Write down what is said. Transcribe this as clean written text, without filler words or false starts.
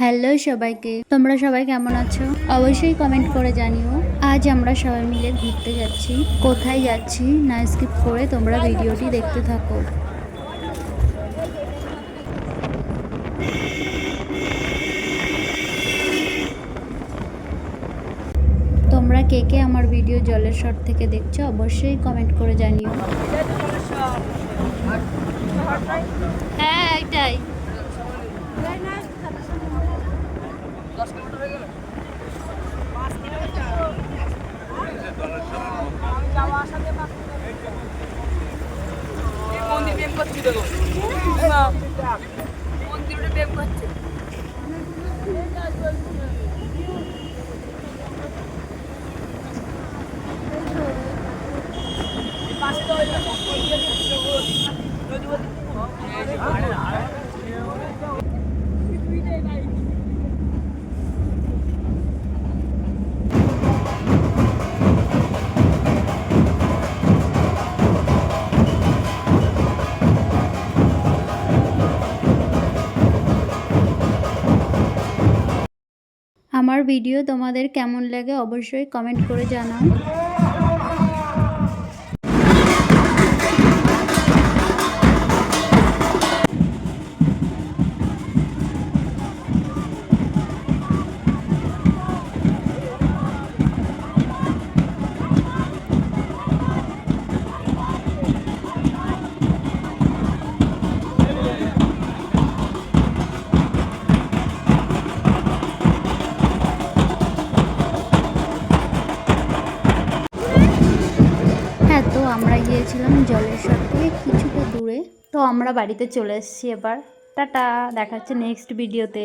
Hello সবাইকে, তোমরা সবাই কেমন আছো? অবশ্যই কমেন্ট করে জানিও। আজ আমরা সবাই মিলে ঘুরতে যাচ্ছি। কোথায় যাচ্ছি না স্কিপ করে তোমরা ভিডিওটি দেখতে থাকো। তোমরা কে কে আমার ভিডিও জলের শট থেকে দেখছো অবশ্যই কমেন্ট করে জানিও। হ্যাঁ এটাই। আমার ভিডিও তোমাদের কেমন লাগে অবশ্যই কমেন্ট করে জানাও। হ্যাঁ, তো আমরা গিয়েছিলাম জলের শট থেকে কিছুটা দূরে। তো আমরা বাড়িতে চলে এসেছি এবার। টাটা, দেখা হচ্ছে নেক্সট ভিডিওতে।